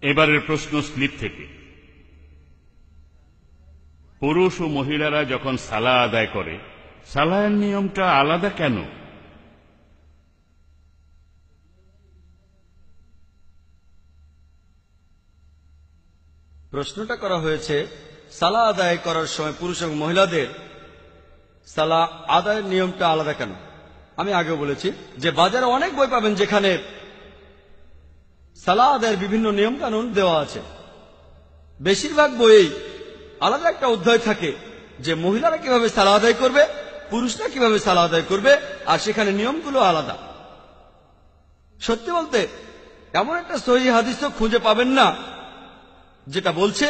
এবারের প্রশ্ন স্লিপ থেকে। পুরুষ ও মহিলারা যখন সালাহ আদায় করে, সালাহের নিয়মটা আলাদা কেন? প্রশ্নটা করা হয়েছে সালাহ আদায় করার সময় পুরুষ এবং মহিলাদের সালাহ আদায়ের নিয়মটা আলাদা কেন। আমি আগেও বলেছি যে বাজারে অনেক বই পাবেন যেখানে সালাহ আদায়ের বিভিন্ন নিয়ম কানুন দেওয়া আছে। বেশিরভাগ বইয়েই আলাদা একটা অধ্যায় থাকে যে মহিলারা কিভাবে সালাহ আদায় করবে, পুরুষরা কিভাবে সালাহ আদায় করবে, আর সেখানে নিয়মগুলো আলাদা। সত্যি বলতে এমন একটা সহিহ হাদিসও খুঁজে পাবেন না যেটা বলছে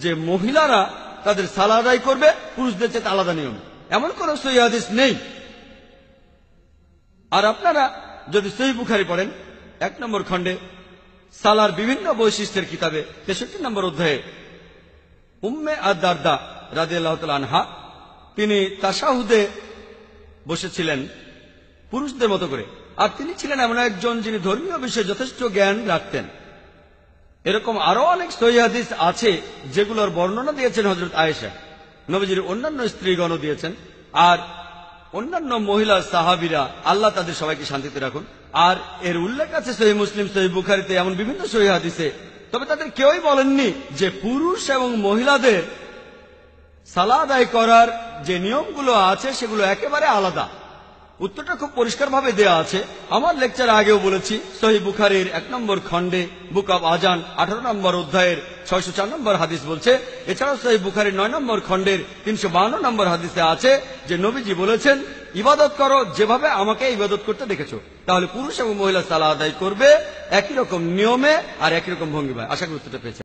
যে মহিলারা তাদের সালাহ আদায় করবে পুরুষদের চেয়ে আলাদা নিয়ম। এমন কোন সহিহ হাদিস নেই। আর আপনারা যদি সহিহ বুখারী পড়েন 1 নম্বর খণ্ডে সালার বিভিন্ন বৈশিষ্ট্যের কিতাবে 63 নম্বর অধ্যায়ে উম্মে আদ-দারদা রাদিয়াল্লাহু তাআলা আনহা তিনি তাশাহুদে বসেছিলেন পুরুষদের মতো করে, আর তিনি ছিলেন এমন একজন যিনি ধর্মীয় বিষয়ে যথেষ্ট জ্ঞান রাখতেন। এরকম আরো অনেক সহিহ হাদিস আছে যেগুলোর বর্ণনা দিয়েছেন হযরত আয়েশা, নবীজির অন্যান্য স্ত্রীগণও দিয়েছেন, আর অন্যান্য মহিলা সাহাবীরা, আল্লাহ তাদের সবাইকে শান্তিতে রাখুন। আর এর উল্লেখ আছে সহিহ মুসলিম, সহিহ বুখারীতে, এমন বিভিন্ন সহিহ হাদিসে। তবে তাদের কেউই বলেননি যে পুরুষ এবং মহিলাদের সালাহ আদায় করার যে নিয়মগুলো আছে সেগুলো একেবারে আলাদা। উত্তরটা খুব পরিষ্কারভাবে দেয়া আছে। আমার লেকচার আগেও বলেছি, সহিহ বুখারীর 1 নম্বর খণ্ডে বুক অব আজান 18 নম্বর অধ্যায়ের 604 নম্বর হাদিস বলছে। এছাড়াও সহিহ বুখারীর 9 নম্বর খণ্ডের 352 নম্বর হাদিসে আছে যে নবীজি বলেছেন, ইবাদত করো যেভাবে আমাকে ইবাদত করতে দেখেছো। তাহলে পুরুষ এবং মহিলা সালাহ আদায় করবে একই রকম নিয়মে আর একই রকম ভঙ্গিমায়। আশা করি উত্তরটা পেয়েছেন।